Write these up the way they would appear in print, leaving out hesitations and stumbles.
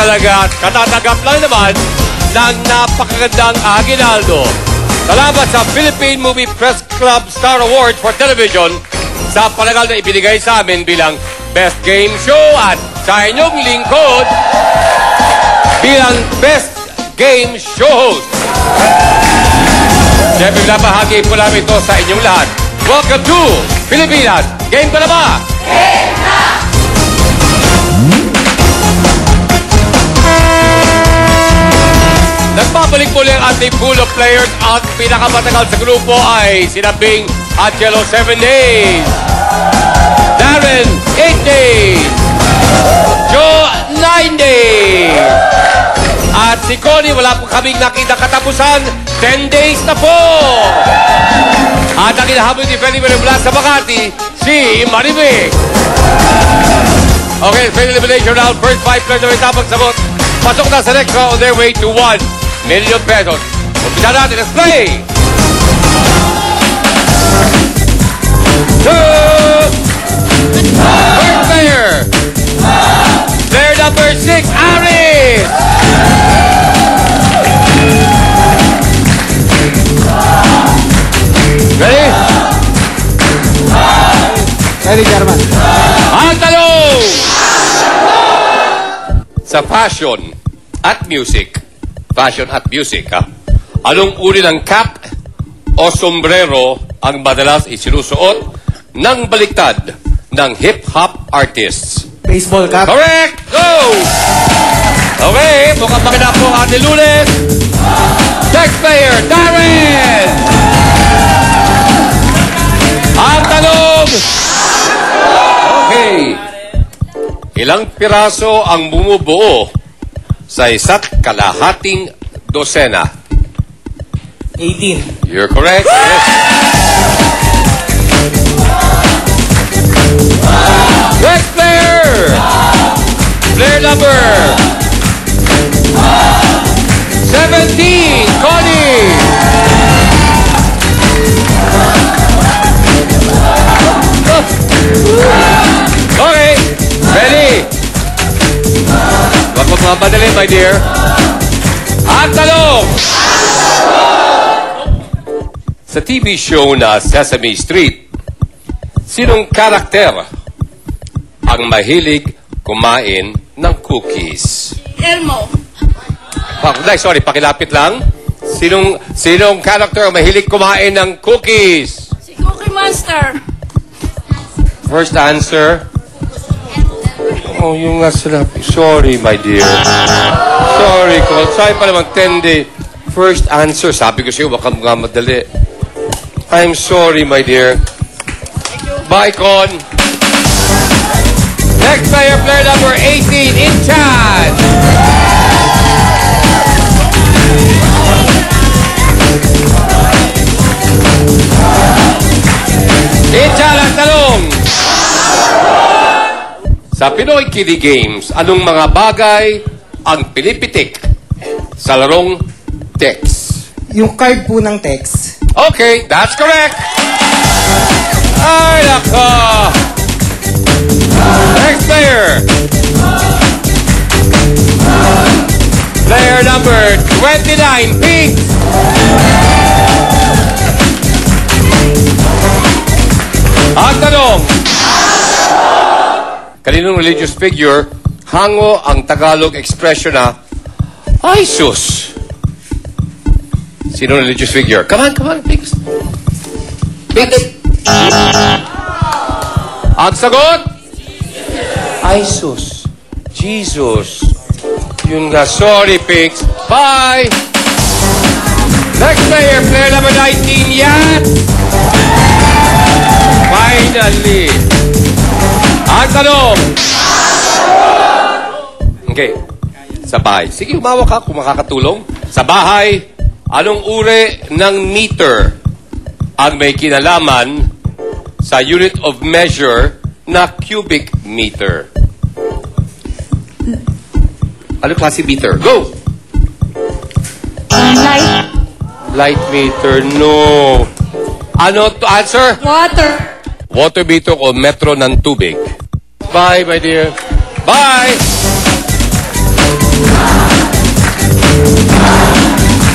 talaga at katatanggap lang naman ng napakagandang aginaldo. Salamat sa Philippine Movie Press Club Star Award for Television sa panagal na ibinigay sa amin bilang Best Game Show at sa inyong lingkod bilang Best Game Show Host. Siyempre, pinapahagi po namin ito sa inyong lahat. Welcome to Pilipinas! Game ka na ba? Game na! Nagbabalik muli ang ating pool of players at pinakamatagal sa grupo ay sinabing Angelo 7 days, Darren 8 days, Joe 9 days, at si Connie wala po kaming nakita katapusan, 10 days na po. At ang inahabol ni Felipe mula sa Makati, si Maribig. Okay, fatal elimination round. First 5 players na may tapang sabot. Pasok na sa next round on their way to 1 million pesos. Umpisa natin, let's play! First player! Player number 6, Aris! Ready? Ready, German. Ang tanong! Sa fashion at music, ha? Anong uri ng cap o sombrero ang madalas isinusuot ng baliktad ng hip-hop artists? Baseball cap. Correct! Go! Okay, mukhang makina po ang ating Lunes. Next player, Darren! Ang tanong! Okay. Ilang piraso ang bumubuo sa isa't kalahating dosena? 18. You're correct. Yes. Next player! Player number 17, Connie! Okay, ready? Huwag magmamadali, my dear. Ang tanong! Sa TV show na Sesame Street, sinong karakter ang mahilig kumain ng cookies? Elmo. Sorry, pakilapit lang. Sinong karakter ang mahilig kumain ng cookies? Si Cookie Monster. First answer. Oh, yung nga sila. Sorry, my dear. Sorry, Col. Sorry pa naman, 10 day. First answer. Sabi ko sa'yo, baka mga madali. I'm sorry, my dear. Bye, Con. Next player, player number 18, Inchan. Inchan, ang tanong. Sa Pinoy Kiddie Games, anong mga bagay ang pinipitik sa larong text? Yung card po ng text. Okay, that's correct. Ay, nako. Next player. Player number 29, Pink. Ang tanong. Kaninong religious figure hango ang Tagalog expression na ay sus? Sino religious figure? Come on, Pigs. Pigs. Ang sagot? Ay sus. Jesus. Yun nga. Sorry, Pigs. Bye! Next player, player number 19, Yan. Finally. Ang tanong. Okay. Sa bahay. Sige, umawa ka kung makakatulong. Sa bahay, anong uri ng meter ang may kinalaman sa unit of measure na cubic meter? Ano klase meter? Go! Light. Light meter, no. Ano to answer? Water. Water meter o metro ng tubig. Bye, my dear. Bye!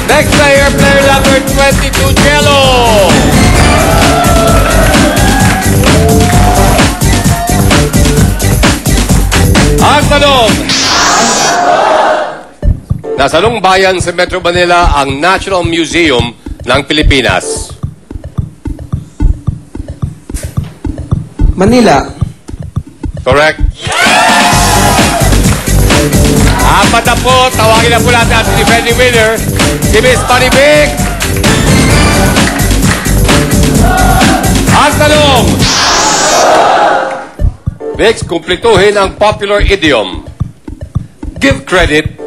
Next player, player number 22, Jello. Ang tanong, nasa anong bayan sa Metro Manila ang National Museum ng Pilipinas? Manila. Correct. Apat na po, tawagin na po natin ang defending winner, si Miss Maribig. Ang tanong, Bix, kumplituhin ang popular idiom. Give credit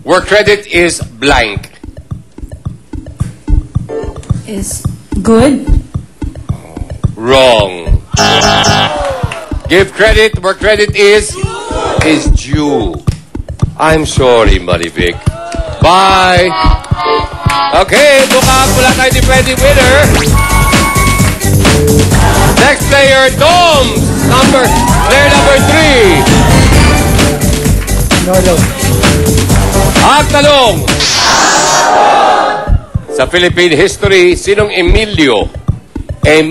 where credit is blank. Is good. Wrong. Give credit where credit is due. I'm sorry, Maribig. Bye. Okay, mukhang wala tayo defending winner. Next player, Dom. Player number 3. Nolo. Ang tanong, sa Philippine history, sinong Emilio ay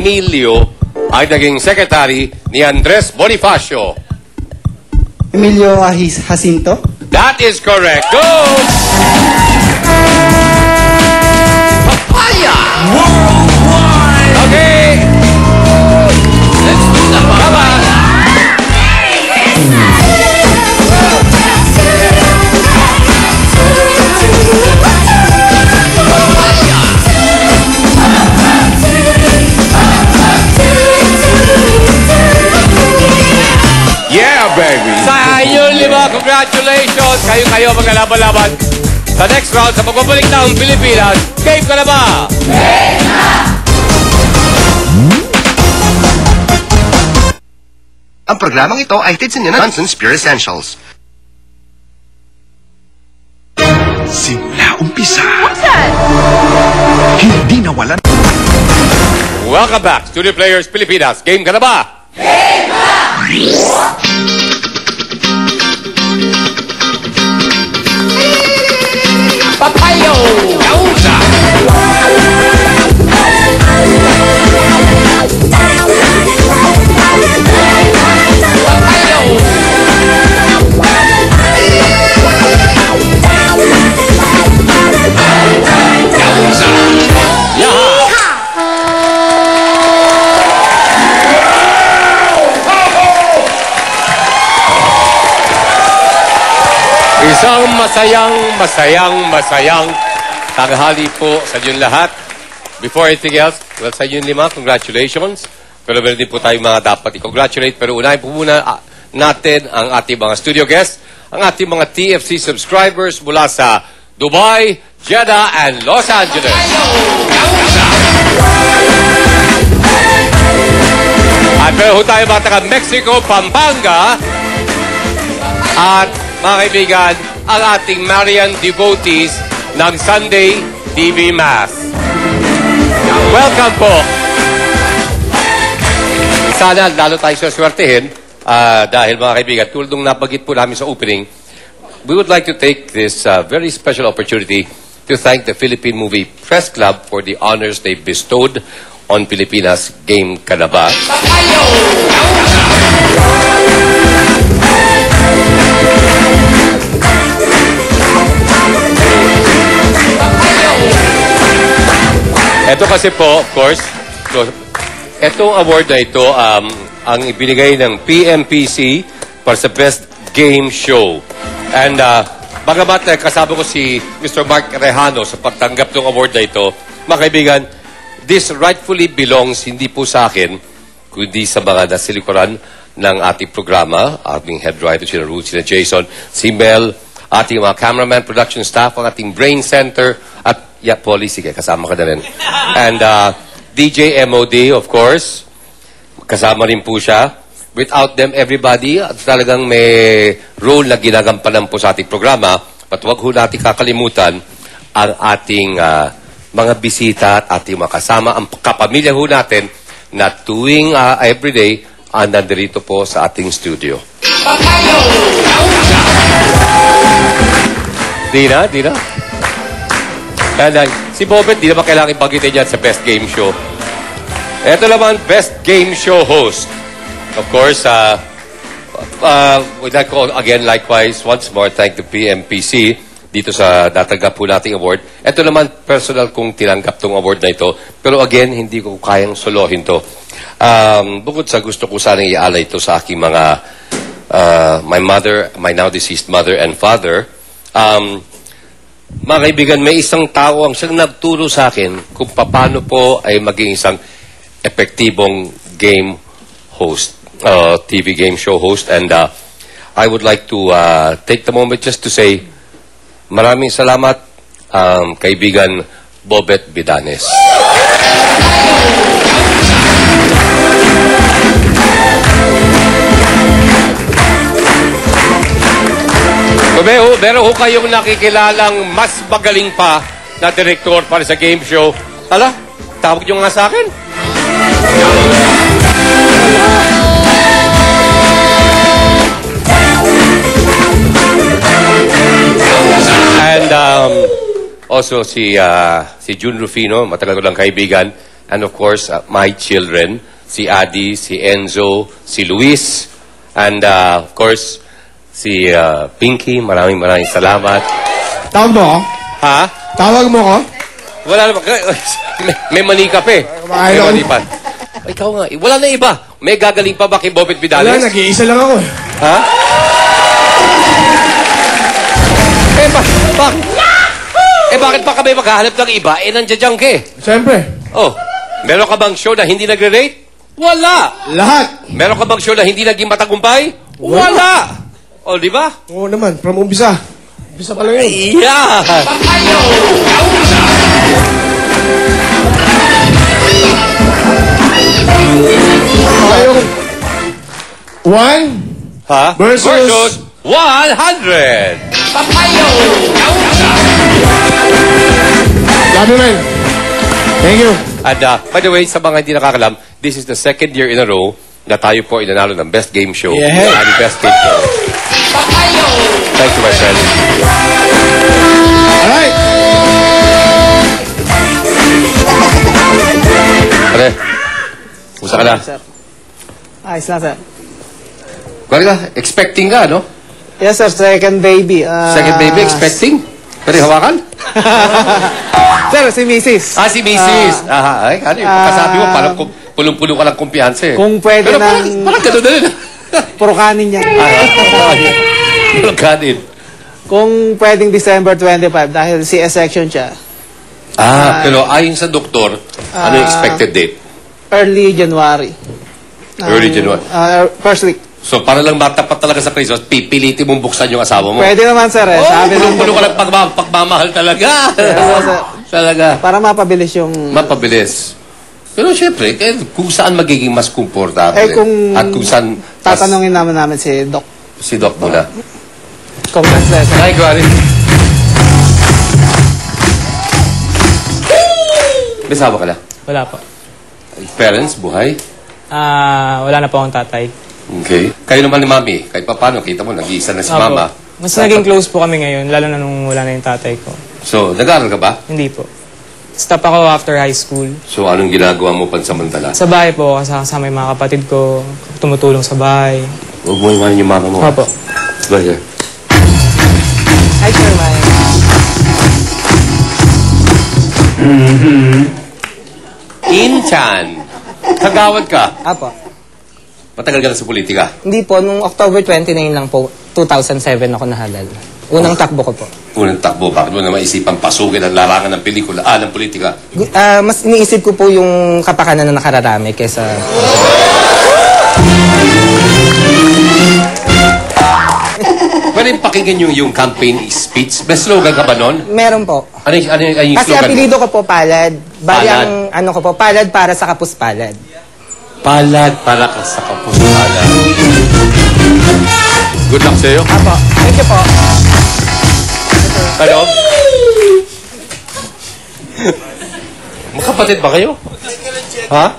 naging secretary ni Andres Bonifacio? Emilio Jacinto. That is correct. Go! Papaya! Worldwide! Okay! Let's do the papaya! Yeah, baby! Sa inyong 5, congratulations! Kayo maglalaban-laban sa next round sa pagbabalik ng Pilipinas. Game ka na ba? Game na! Ang programang ito ay hatid sa inyo ng Johnson's Pure Essentials. Simula umpisa. Hindi nawalan. Welcome back, Studio Players Pilipinas. Game ka na ba? Game na! Papayo! Yauza! Isang masayang tanghali po sa inyong lahat. Before anything else, well, sa inyong 5, congratulations. Pero meron din po tayong mga dapat i-congratulate. Pero unahin po muna natin ang ating mga studio guests, ang ating mga TFC subscribers mula sa Dubai, Jeddah, and Los Angeles. At meron tayo mga taga Mexico, Pampanga, at mga kaibigan, ang ating Marian devotees ng Sunday TV Mass. Welcome po. Sana lalo tayo saswertehin dahil mga kaibigan, tulad nung napagit po namin sa opening, we would like to take this very special opportunity to thank the Philippine Movie Press Club for the honors they bestowed on Pilipinas. Game ka na ba? Ito kasi po, of course, itong award na ito, ang ibinigay ng PMPC para sa Best Game Show. And bagamat kasama ko si Mr. Mark Rejano sa pagtanggap ng award na ito, mga kaibigan, this rightfully belongs hindi po sa akin, kundi sa mga nasilikuran ng ating programa, ating head writer, sina Ruth, sina Jason, si Mel, ating mga cameraman, production staff, ang ating brain center, at Polly, sige, kasama ka na rin. And DJ MOD, of course, kasama rin po siya. Without them, everybody, talagang may role na ginagampanan po sa ating programa. At huwag ho natin kakalimutan ang ating mga bisita at ating mga kasama, ang kapamilya ho natin na tuwing everyday, nandito po sa ating studio. Di na? Kaya si Bobet, di naman kailangan ipagitin yan sa Best Game Show. Ito naman, Best Game Show Host. Of course, we'd like to, again, likewise, once more, thank the PMPC dito sa natanggap po nating award. Ito naman, personal kong tinanggap tong award na ito. Pero again, hindi ko kayang solohin to. Bukod sa gusto ko sanang ialay ito sa aking mga my mother, my now deceased mother and father. Mga kaibigan, may isang tao ang siyang nagturo sa akin kung paano po ay maging isang epektibong game host, TV game show host. And I would like to take the moment just to say maraming salamat, kaibigan Bobet Bidanes. Meron ho kayong nakikilalang mas magaling pa na direktor para sa game show. Hala, tawag nyo nga sa akin. And also si June Rufino, matagal ko lang kaibigan. And of course, my children, si Adi, si Enzo, si Luis. And of course, si Pinky, maraming salamat. Tawag mo ako? Ha? Tawag mo ako? Wala naman. May manika pa eh. May Kumain manipan. Ikaw nga. Wala na iba. May gagaling pa ba kay Bobet Vidales? Wala, nag-iisa lang ako. Ha? Bakit pa kami maghahanap ng iba? Nandiyan ka eh. Siyempre. Oh, meron ka bang show na hindi nagre-rate? Wala. Lahat. Meron ka bang show na hindi naging matagumpay? Wala. O, di ba? Oo naman, from umpisa. Umpisa pa lang yun. Yeah. Ayong 1 Ha? Versus 100. Love you, man. Thank you. And by the way, sa mga hindi nakakalam, this is the second year in a row na tayo po inanalo ng Best Game Show Yeah. and Best Game Show. Thank you, my friend. Alright. Pare, kumusta ka na? Ayos lang, sir. Pare ka, expecting ka, no? Yes, sir. Second baby. Second baby, expecting? Pwede hawakan? Sir, si Mrs. Si Mrs. Ay, ano yung pagkasabi mo, parang pulong-pulo ka ng kumpiyansa eh. Kung pwede Pero ng... parang gano'n na rin. Puro kanin yan. Pulong kanin. Kung pwedeng December 25 dahil C-section siya. Pero ayon sa doktor, ano yung expected date? Early January. Early January. First week. So, para lang matapat talaga sa Christmas, pipilitin mong buksan yung asawa mo. Pwede naman, sir. Sabi ng... Pulo ka ng pagmamahal talaga. Sir. Talaga. Para mapabilis yung... Mapabilis. Pero syempre, kung saan magiging mas komportable. kung... At kung saan... Tatanungin namin si Doc. Si Doc muna. Comments, sir. Hi, Gary. Besawa ka na? Wala po. Parents, buhay? Wala na po akong tatay. Okay. Kayo naman ni Mami, kahit pa paano, kita mo, nag-iisa na si Opo. Mama. Mas naging close po kami ngayon, lalo na nung wala na yung tatay ko. So, nag-aaral ka ba? Hindi po. Stop ako after high school. So, anong ginagawa mo pansamantala? Sa bahay po, kasama yung mga kapatid ko, tumutulong sa bahay. Huwag mo iwanan yung mama mo. Opo. Ba, here. Hi, sir, Mike. Inchan. Kagawad ka. Apo. Matagal ka na sa politika. Hindi po, nung October 29 lang po, 2007 ako nahalal. Unang takbo ko po. Unang takbo, bakit mo na maisipang pasukin ang larangan ng pelikula, ng politika? Mas iniisip ko po yung kapakanan na nakararami kesa... Pwede pakinggan yung campaign speech. May slogan ka ba nun? Meron po. Ano yung Kasi slogan apelido ko po Palad. Bali Palad. ang ano ko po, Palad para sa kapus palad. Palad para ka sa kapusalan. Good luck sa'yo. Apo. Thank you po. Ano? Magkapatid ba kayo? Ha?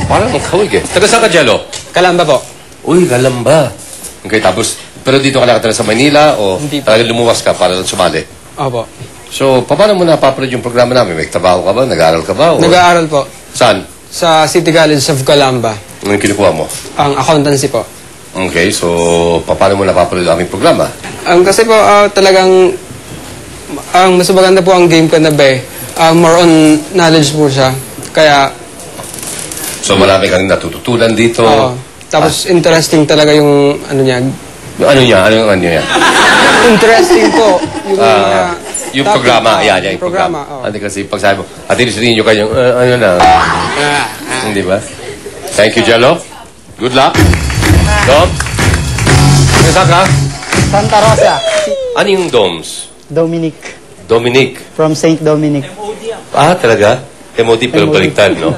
Parang magkawig eh. Taga saan ka, Jello? Kalamba po. Uy, Galamba. Okay, tapos Pero dito ka nakatira sa Manila o Hindi po. talagang lumuwas ka para sumali? Opo. So, paano mo napapanood yung programa namin? May trabaho ka ba? Nag-aaral ka ba? O Nag-aaral po saan? sa City College of Calamba. Anong kinukuha mo? Ang accountancy po. Okay, so paano mo napapanood ang aming programa? Kasi po talagang ang mas maganda po ang game ko na ba more on knowledge po siya. Kaya So marami kang natututunan dito. tapos interesting talaga yung ano niya. Ano niya? Ano niya? Interesting po yung Yung topic. programa. Yung programa. Hindi kasi pag sabi mo, at inisinin nyo kanyang, ano na. Hindi ba? Thank you, Jello. Good luck. Dom? Saan ka? Santa Rosa. Ano yung Doms? Dominic. Dominic. From St. Dominic. Talaga? MOD pero MOD. baliktad, no?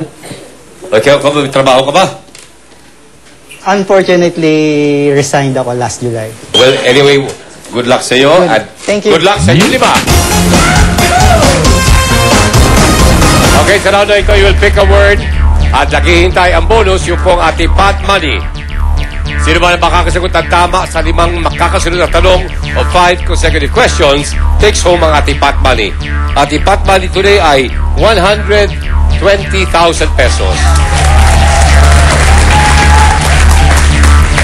Okay, may trabaho ka ba? Unfortunately, resigned ako last July. Well, anyway, good luck sa iyo. At Thank you. Good luck sa inyo, lima. Okay, sa round na ito, you will pick a word at naghihintay ang bonus, yung pong ating pot money. Sino ba na makakasagot ng tama sa 5 makakasunod na tanong o 5 consecutive questions takes home ang ating pot money. Ating pot money today ay 120,000 pesos.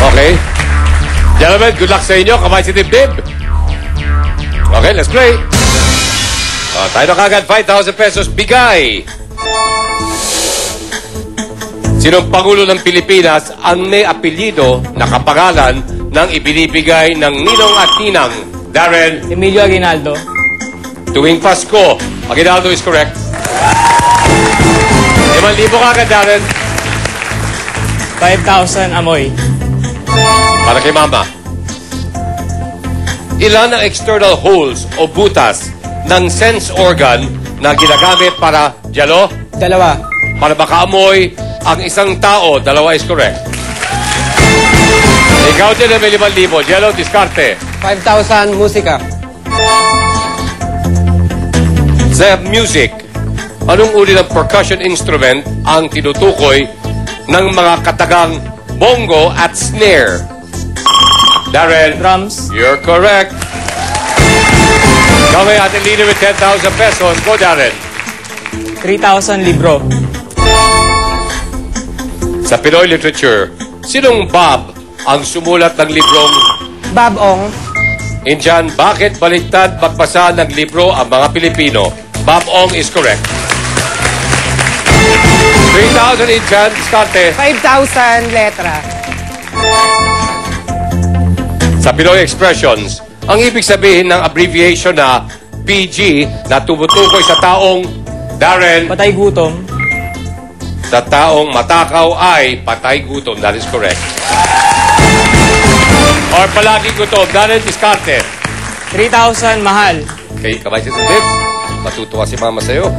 Okay? Gentlemen, good luck sa inyo. Kamay si Dibdib. Okay, let's play. Tayo na kagad, 5,000 pesos. Bigay! Sinong Pangulo ng Pilipinas ang may apelyido na kapangalan ng ibinibigay ng ninong at ninang? Darren, Emilio Aguinaldo. tuwing Pasko. Aguinaldo is correct. 5,000 kagad, Darren. 5,000 amoy. Para kay Mama. Ilan ang external holes o butas ng sense organ na ginagamit para, Jalo, 2. para makaamoy ang isang tao? 2 is correct. Ikaw din na may 5,000. Jalo, diskarte. 5,000 musika. Sa music, anong uri ng percussion instrument ang tinutukoy ng mga katagang bongo at snare? Darren. Drums. You're correct. Kami ating leader with 10,000 pesos. Go, Darren. 3,000 libro. Sa Pinoy literature, sinong Bob ang sumulat ng librong Bob Ong. Indian? Bakit baliktad magbasa ng libro ang mga Pilipino? Bob Ong is correct. 3,000 Indian. Diskarte. 5,000 letra. Sa Pinoy expressions, ang ibig sabihin ng abbreviation na PG na tumutukoy sa taong, Darren, Patay gutom. sa taong matakaw ay patay gutom. That is correct. Or palagi gutom. Darren, diskarte. 3,000 mahal. Okay, kamay si Tudip. Matutuwa si Mama sa'yo.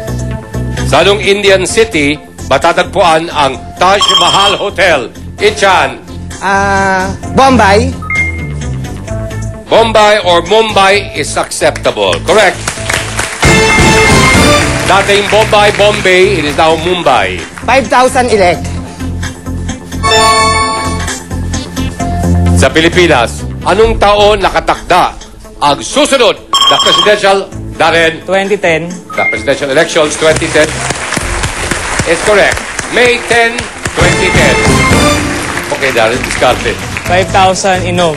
Sa anong Indian city, matatagpuan ang Taj Mahal Hotel? Inchan, Bombay. Bombay or Mumbai is acceptable. Correct. Dating Bombay, it is now Mumbai. 5,000 elect. Sa Pilipinas, anong taon nakatakda ang susunod na presidential, Darren, 2010. the presidential elections 2010 is correct. May 10, 2010. Okay, Darren, diskarte. 5,000 inom.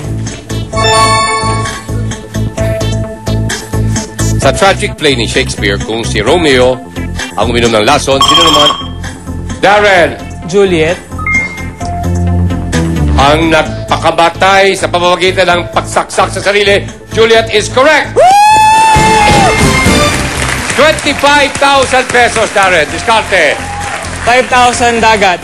Sa tragic play ni Shakespeare, kung si Romeo ang uminom ng lason, sino naman? Darren, Juliet. ang nagpakamatay sa pamamagitan ng pagsaksak sa sarili. Juliet is correct. 25,000 pesos, Darren. Diskarte. 5,000 dagat.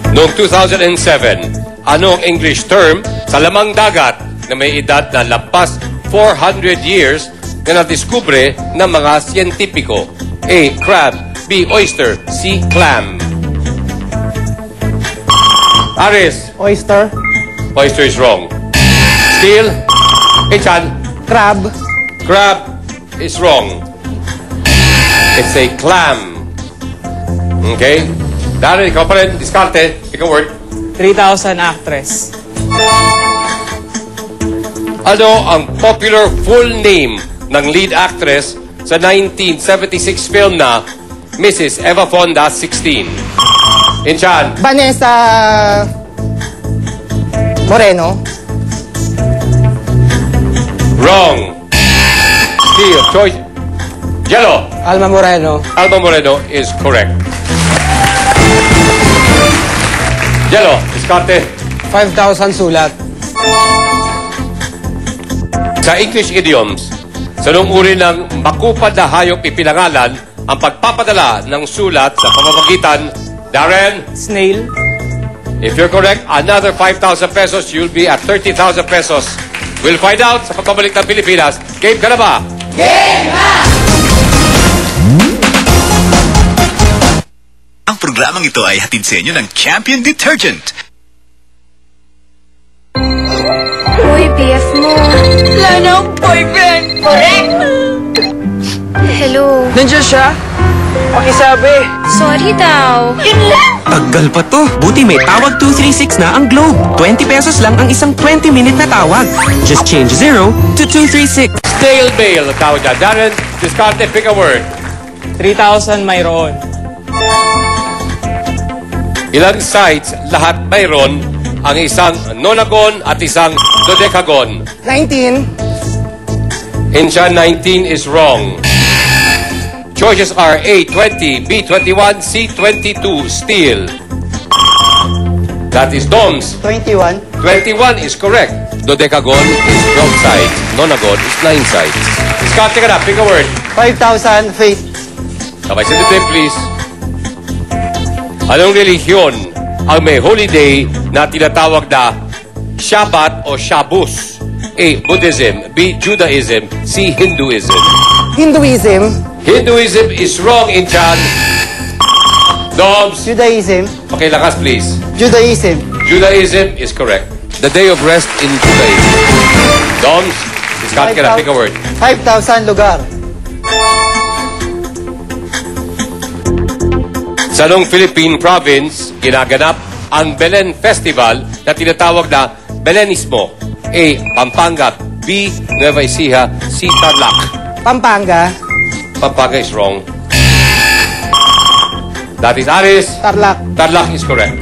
Noong 2007, anong English term sa lamang dagat na may edad na lampas 400 years na nadiskubre ng mga siyentipiko? A. Crab. B. Oyster. C. Clam. Aris. Oyster. Oyster is wrong. Steel. Inchan. Crab. Crab is wrong. It's a clam. Okay? Darren, ikaw pa rin. Diskarte. Pick a word. 3,000 actress. Ano ang popular full name ng lead actress sa 1976 film na Mrs. Eva Fonda 16? Inchan. Vanessa Moreno. Wrong. Steel. Choice. Yellow. Alma Moreno. Alba Moreno is correct. Yellow. Discarte. 5,000 sulat. Sa English idioms, sa noong uri ng makupad na hayop ipinangalan ang pagpapadala ng sulat sa pamamagitan, Darren, Snail. if you're correct, another 5,000 pesos, you'll be at 30,000 pesos. We'll find out sa pagbabalik ng Pilipinas. Game ka na ba? Ang programang ito ay hatid sa inyo ng Champion Detergent. Uy, BF mo. Wala na akong boyfriend. Correct! Hello. Nandiyan siya? Pakisabi. Sorry daw. Yun lang. Tagal pa to. Buti may tawag 236 na ang Globe. 20 pesos lang ang isang 20-minute na tawag. Just change 0 to 236. Snail mail. Tawag na. Darren, discarte, pick a word. 3,000 mayroon. Ilang sides lahat mayroon ang isang nonagon at isang dodecagon. 19. Inchan, 19 is wrong. Choices are A, 20, B, 21, C, 22, steel. That is Doms. 21. 21 is correct. Dodecagon is 12 sides. Nonagon is 9 sides. Discarte ka na. Pick a word. 5,000. Faith. Sabay sa dibdib, please. Anong relihiyon ang may holiday na tinatawag na Shabbat o Shabbos? A, Buddhism. B, Judaism. C, Hinduism. Hinduism. Hinduism is wrong, Inchan. Doms. Judaism. Okay, lakas, please. Judaism. Judaism is correct. The day of rest in Judaism. Doms, discard ka na. Pick a word. 5,000 lugar. Sa noong Philippine province, ginaganap ang Belen Festival na tinatawag na Belenismo. A, Pampanga. B, Nueva Ecija. C, Tarlac. Pampanga. Pampanga is wrong. That is Aris. Tarlac. Tarlac is correct.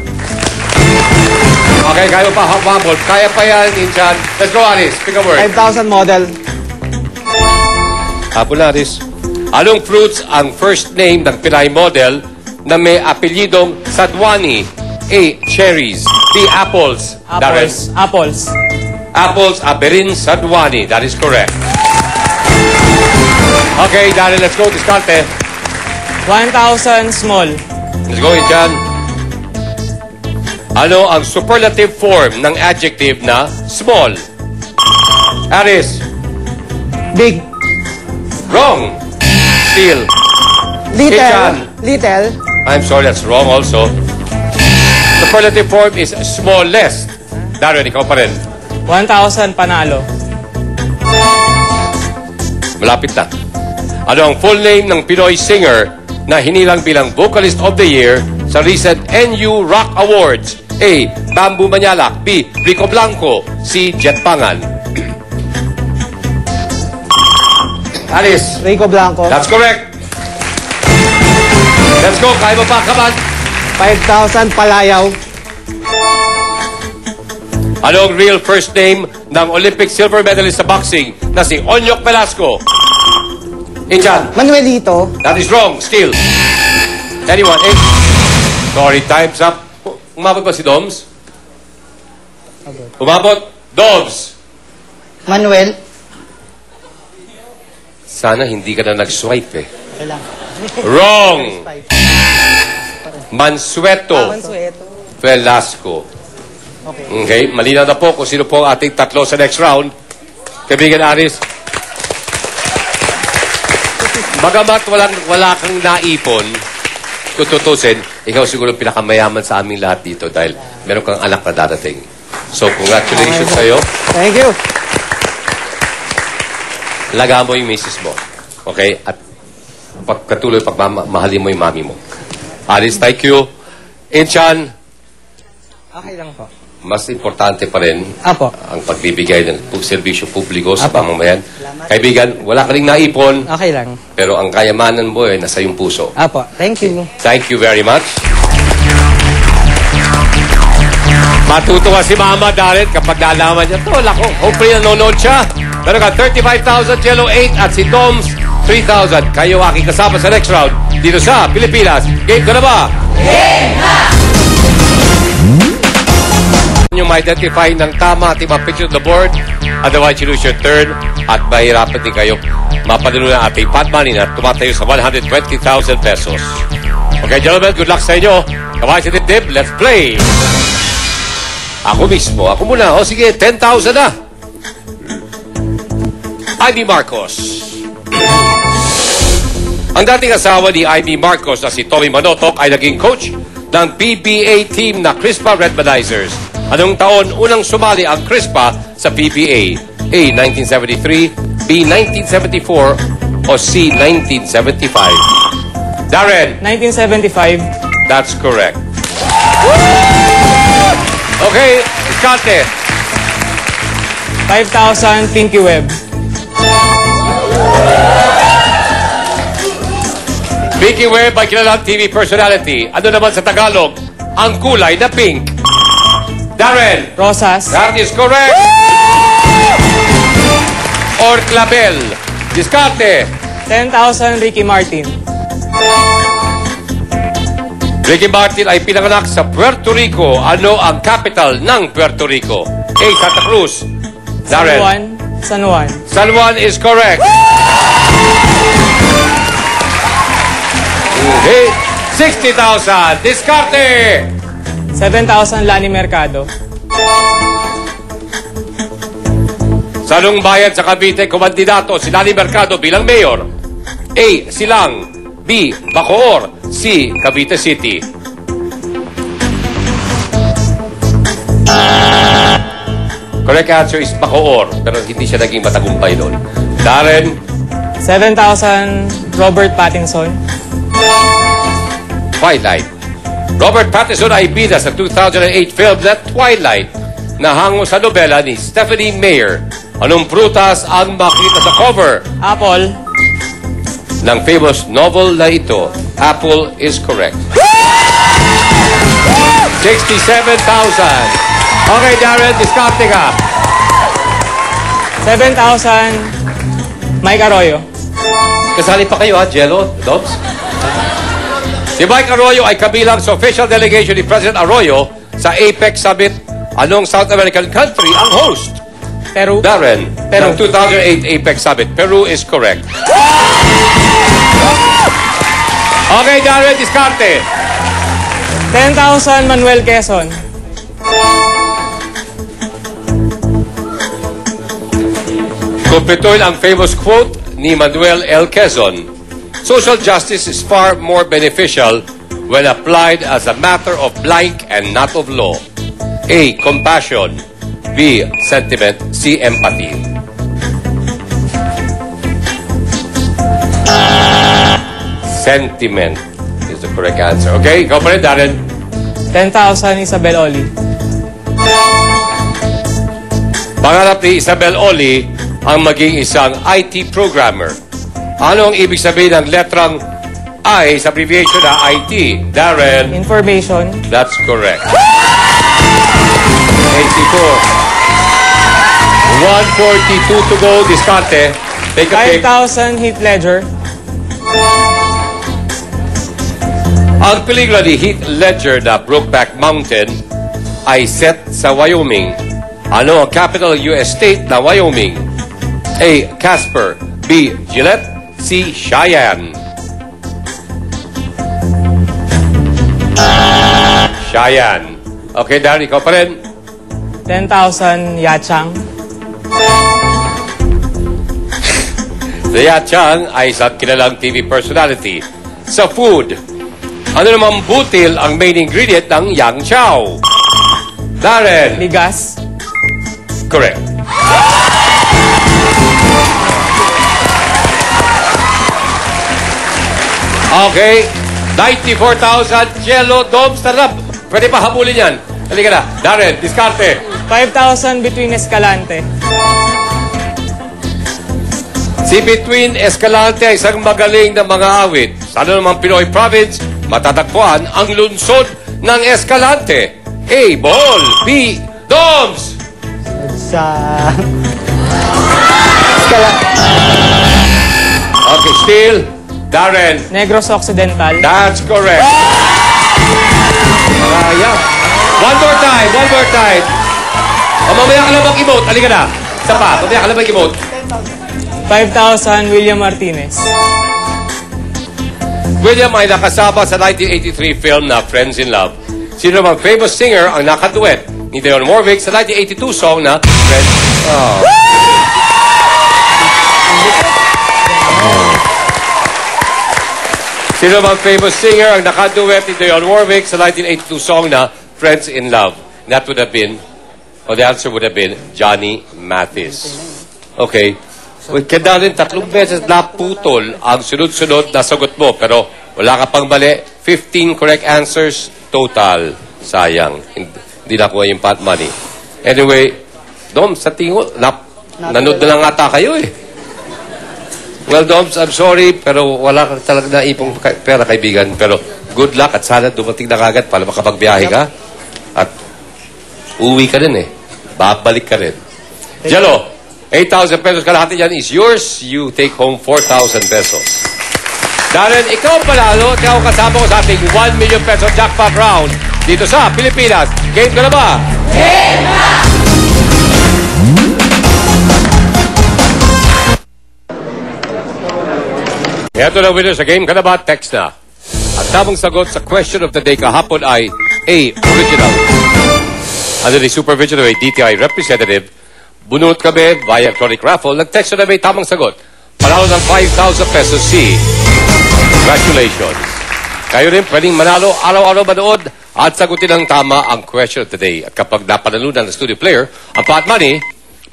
Okay, kaya mo pa habol. Kaya pa yan, Inchan. Let's go, Aris. Pick a word. 5,000 model. Habol, Aris. Anong fruits ang first name ng Pinay model na may apelyidong Sadwani? A, cherries. B, apples. Darren. Apples. Apples, Aberin Sadwani. That is correct. Okay, Darren, let's go. Discarte. 1,000 small. Let's go, Inchan. Ano ang superlative form ng adjective na small? Aris. Big. Wrong. Steel. Little. Inchan. Little. I'm sorry, that's wrong also. Superlative form is smallest. Darren, ikaw pa rin. 1,000 panalo. Malapit na. Ano ang full name ng Pinoy singer na hinilang bilang Vocalist of the Year sa recent NU Rock Awards? A, Bamboo Manyalak. B, Rico Blanco. C, Jet Pangan. Alice. Rico Blanco. That's correct. Let's go. Kaya mo pa, kaman. 5,000 palayaw. Ano ang real first name ng Olympic silver medalist sa boxing na si Onyok Velasco? Inchan. Manuelito. That is wrong. Still. Anyone? Sorry, time's up. Umabot ba si Doms? Umabot? Doms. Manuel. Sana hindi ka na nag-swipe eh. Okay lang. Wrong. Mansueto Mansueto. Velasco. Okay, malinaw na po kung sino po ang ating tatlo sa next round. Kaibigan Aris. Bagamat wala kang naipon, kung tutusin, ikaw siguro pinakamayaman sa aming lahat dito dahil meron kang anak na dadating. So, congratulations sa'yo. Thank you. Laga mo yung misis mo. Okay? At pagkatuloy, pagmamahalin mo yung mami mo. Aris, thank you. Inchan, Okay lang po. Mas importante pa rin Apo. ang pagbibigay ng serbisyo publiko sa Apo. pamamayan. Kaibigan, wala ka ring naipon, Okay lang. pero ang kayamanan mo ay nasa iyong puso. Apo. Thank you. Thank you very much. Matutuwa si Mama Darren kapag nalaman niya. Tol, ako, hopefully nanonood siya. Pero ka 35,000, Jello 8 at si Toms 3,000. Kayo aking kasama sa next round dito sa Pilipinas. Game ka na ba? Game na! Yung ma-identify ng tama at ma-picture the board. Otherwise, you lose your turn at mahirapan din kayo mapanalo ng ating pot money na tumatayo sa 120,000 pesos. Okay, gentlemen, good luck sa inyo. Kamay sa dibdib, let's play! Ako mismo, ako muna. O sige, 10,000 na. Ivy Marcos. Ang dating asawa ni Ivy Marcos na si Tommy Manotok ay naging coach ng PBA team na Crispa Redmanizers. Anong taon unang sumali ang Crispa sa PBA? A. 1973, B. 1974, o C. 1975? Darren. 1975. That's correct. Okay, Iskate. 5,000 Pinky Web. Pinky Web ay kilalang TV personality. Ano naman sa Tagalog? Ang kulay na pink. Darren. Rosas. That is correct. Or Clavel. Discarte. 10,000 Ricky Martin. Ricky Martin ay pinanganak sa Puerto Rico. Ano ang capital ng Puerto Rico? A. Santa Cruz. Darren. San Juan. San Juan is correct. Okay. 60,000. Discarte. 7,000 Lani Mercado. Sa anong bayan sa Cavite kumandidato si Lani Mercado bilang mayor? A. Silang. B. Bacoor. C. Cavite City. Correct answer is Bacoor, pero hindi siya naging matagumpay doon. Darren. 7,000 Robert Pattinson. Twilight. Robert Pattinson ay bida sa 2008 film na Twilight na hango sa nobela ni Stephanie Meyer. Anong prutas ang makita sa cover Apple. ng famous novel na ito? Apple is correct. 67,000. Okay, Darren, diskarte ka. 7,000 Mike Arroyo. Kasali pa kayo ha, Jello, Dobbs? Si Mike Arroyo ay kabilang sa official delegation ni President Arroyo sa APEC Summit. Anong South American country ang host? Peru. Darren, Peru. ng 2008 APEC Summit. Peru is correct. Okay, Darren, diskarte. 10,000 Manuel Quezon. Kumpletuhin ang famous quote ni Manuel L. Quezon. Social justice is far more beneficial when applied as a matter of blank and not of law. A. Compassion. B. Sentiment. C. Empathy. Sentiment is the correct answer. Okay, go for it, Darren. 10,000 Isabel Oli. Pangarap ni Isabel Oli ang maging isang IT programmer. Ano ang ibig sabihin ng letrang I sa abbreviation na IT? Darren. Information. That's correct. 84. 142 to go. Discarte. Take a pick. 5,000 Heath Ledger. Ang pelikula ni Heath Ledger na Brokeback Mountain ay set sa Wyoming. Ano ang capital US state na Wyoming? A. Casper. B. Gillette. C. Cheyenne. Cheyenne. Okay, Darren, ikaw pa rin. 10,000 Yachang. Si Yachang ay isang kilalang TV personality. Sa food, ano namang butil ang main ingredient ng Yang Chow? Darren. Ligas. Correct. Okay. 94,000. Jello, Dobbs, tarap. Pwede pa habulin yan. Halika na. Darren, diskarte. 5,000 between Escalante. Si Between Escalante ay isang magaling na mga awit. Sa ano namang Pinoy province, matatagpuan ang lungsod ng Escalante. A. Bohol. B. Doms. Sa... Skala... Okay, still. Darren. Negros Occidental. That's correct. Yeah. One more time. O, mamaya ka lang mag-emote. Halika na. Isa pa. Mamaya ka lang mag-emote. 5,000 William Martinez. William ay nakasama sa 1983 film na Friends in Love. Sino namang famous singer ang nakaduet ni Dionne Warwick sa 1982 song na Friends... Oh. Sino namang famous singer ang nakaduet ni Dionne Warwick sa 1982 song na Friends in Love? That would have been, or the answer would have been, Johnny Mathis. Okay. Kaya rin 3 beses naputol ang sunod-sunod na sagot mo. Pero wala ka pang mali. 15 correct answers total. Sayang. Hindi nakuha yung pot money. Anyway, Doms, sa tingin nanood na lang ata kayo eh. Well, Doms, I'm sorry, pero wala ka talaga naipong pera, kaibigan. Pero good luck at sana dumating na kagad para makapagbiyahe ka. At uwi ka rin eh. Babalik ka rin. Jello, 8,000 pesos kalahati yan is yours. You take home 4,000 pesos. Darren, ikaw panalo. Ikaw kasama ko sa ating 1 million peso jackpot round dito sa Pilipinas. Game ka na ba? Game na! Ito na winner sa Game ka na ba? Text na. Ang tamang sagot sa question of the day kahapon ay A. Original. Under the supervision of a DTI representative, bunot kami via electronic raffle. Nag-text na may tamang sagot. Panalo ng 5,000 pesos si. Congratulations. Kayo rin pwedeng manalo araw-araw manood at sagutin ng tama ang question of the day. At kapag napanalunan ng studio player, ang pot money,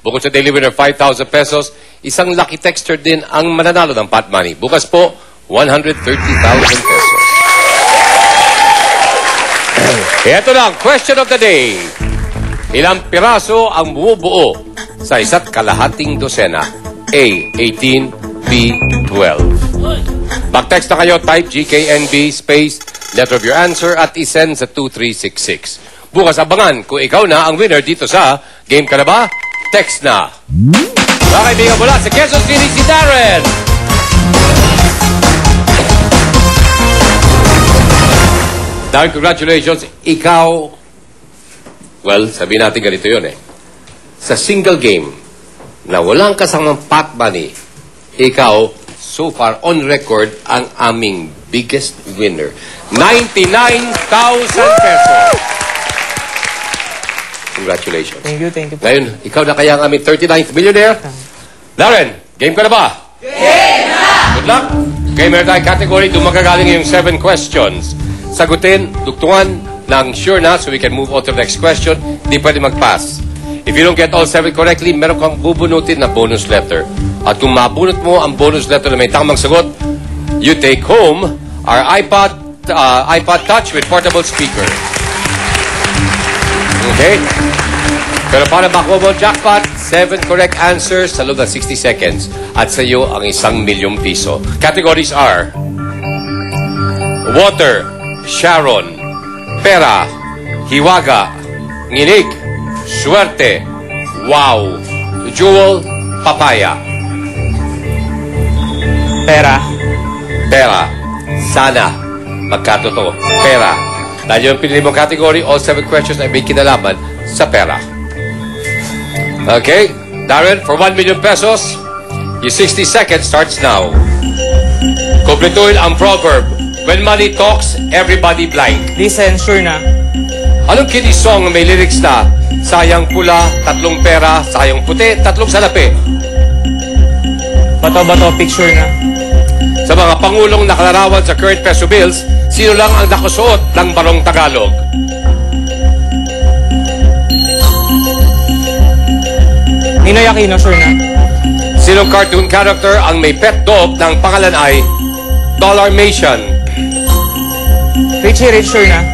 bukod sa daily winner 5,000 pesos, isang lucky texter din ang mananalo ng pot money. Bukas po, 130,000 pesos. Ito na ang question of the day. Ilang piraso ang bumubuo sa isa't kalahating dosena? A. 18. B. 12. Mag-text na kayo, type GKNB space, letter of your answer at isend sa 2366. Bukas abangan kung ikaw na ang winner dito sa Game Ka Na Ba? Text na. Mga kaibigan mula sa Quezon City, si Darren. Darren, congratulations. Ikaw, well, sabihin natin ganito yun eh. Sa single game na walang kasamang pot money, ikaw, so far on record, ang aming biggest winner. 99,000 pesos. Congratulations. Thank you. Ngayon, ikaw na kaya ang aming 39th millionaire. Darren, game ka na ba? Game na! Good luck. Okay, meron tayong category. Doon magagaling yung 7 questions. Sagutin, dugtungan ng sure na so we can move on to the next question. Hindi pwede mag-pass. If you don't get all 7 correctly, meron kang bubunutin na bonus letter. At kung mabunot mo ang bonus letter na may tamang sagot, you take home our iPod Touch with portable speaker. Okay? Pero para makuha mo jackpot, 7 correct answers sa loob ng 60 seconds. At sa iyo ang 1,000,000 piso. Categories are water, Sharon, pera, hiwaga, nginig, swerte, wow, jewel, papaya. Pera. Sana. Magkatotoo. Pera. Dahil yung pinili mong category, all 7 questions ay may kinalaman sa pera. Okay? Darren, for 1 million pesos, your 60 seconds starts now. Kompletuhin ang proverb. When money talks, everybody blank. Listen, sure na. Anong kiddie song may lyrics na sayang pula, 3 pera, sayang puti, 3 salapi? Bato-bato, picture na. Sa mga pangulong nakalarawan sa current peso bills, sino lang ang nakasuot ng barong Tagalog? Ninoy Aquino, sure na. Sinong cartoon character ang may pet dog ng pangalan ay Dollarmation? Richie Rich, sure na.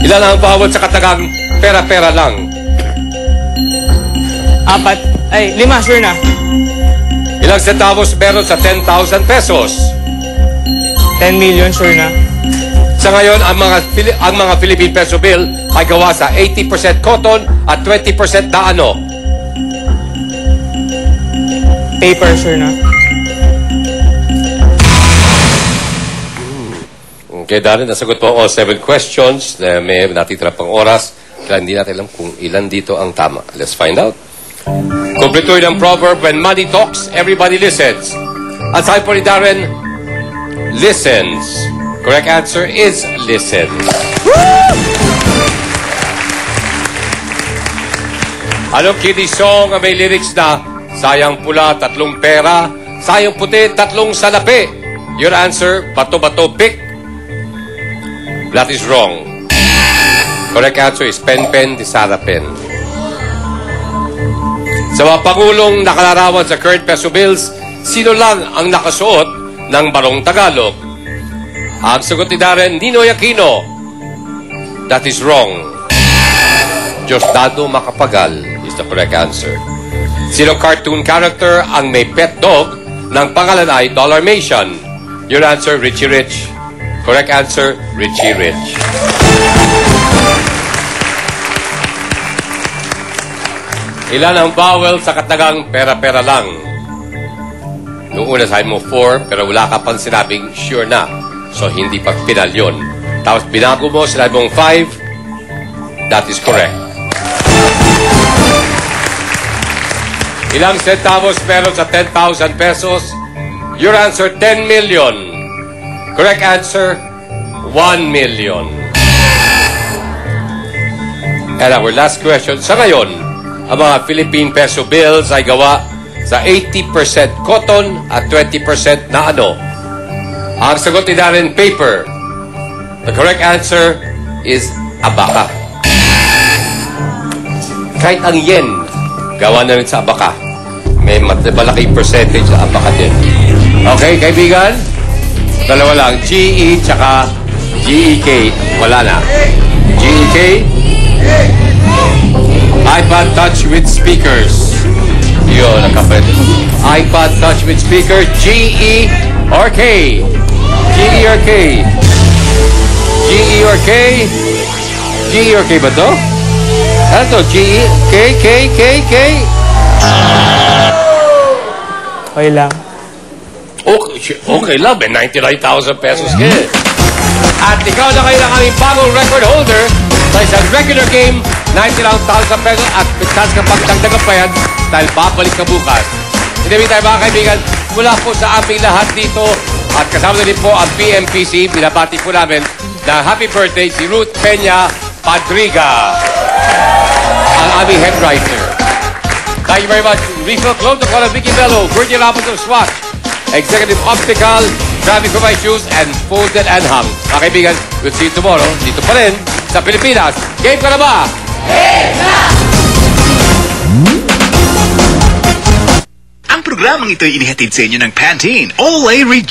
Ilan ang bawat sa katagang pera-pera lang? 5, sure na. Ilang centavos meron sa 10,000 pesos? 10 million, sure na. Sa ngayon, ang mga Philippine Peso Bill ay gawa sa 80% cotton at 20% na ano? Paper, sure na. Okay, Darren, nasagot po all 7 questions. May natitira pang oras. Kaya hindi natin alam kung ilan dito ang tama. Let's find out. Kumpletuhin ang proverb, when money talks, everybody listens. At sabi po ni Darren, listens. Correct answer is listens. Anong kiddie song ang may lyrics na sayang pula, 3 pera, sayang puti, 3 salapi? Your answer, bato-bato, pick. That is wrong. Correct answer is pen-pen, di sarapin. Sa mga Pangulong nakalarawan sa current peso bills, sino lang ang nakasuot ng barong Tagalog? Ang sagot ni Darren, Ninoy Aquino. That is wrong. Diosdado Macapagal is the correct answer. Sino cartoon character ang may pet dog ng pangalan ay Dollarmation? Your answer, Richie Rich. Correct answer, Richie Rich. Ilan ang vowel sa katagang pera-pera lang? Noong una sabi mo 4, pero wala ka pang sinabing sure na. So, hindi pa final yun. Tapos binago mo, sinabi mong 5. That is correct. Ilang centavos meron sa 10,000 pesos? Your answer, 10 million. Correct answer, 1 million. And our last question, sa ngayon, ang mga Philippine Peso Bills ay gawa sa 80% cotton at 20% na ano? Ang sagot ni Darren, paper. The correct answer is abaka. Kahit ang yen, gawa na rin sa abaka. May malaking percentage sa abaka din. Okay, kaibigan? Dalawa lang, GE tsaka GEK. Wala na. GEK? iPod Touch with speakers. Yun, nakapalit. iPod Touch with speaker, GE or K? GE or K? GE or K? GE or K ba to? Ano to? GE? K? Okay lang. Okay lang, may 99,000 pesos ka. At ikaw na kayo ang aming bagong record holder sa isang regular game, 99,000 pesos at may chance ka pagdagdagan pa yan dahil babalik ka bukas. Hindi tayo mga kaibigan, mula po sa aming lahat dito at kasama na rin po ang PMPC, binabati po namin na happy birthday si Ruth Peña Padriga, ang aming head writer. Thank you very much. Refill Clone, the call of Vicky Bello, Virgin Ramos of Swatch, Executive Optical, Traffic for my shoes, and Folded and Hung. Mga kaibigan, we'll see you tomorrow. Dito pa rin sa Pilipinas. Game ka na ba? Game na! Ang programang ito'y inihatid sa inyo ng Pantene All-A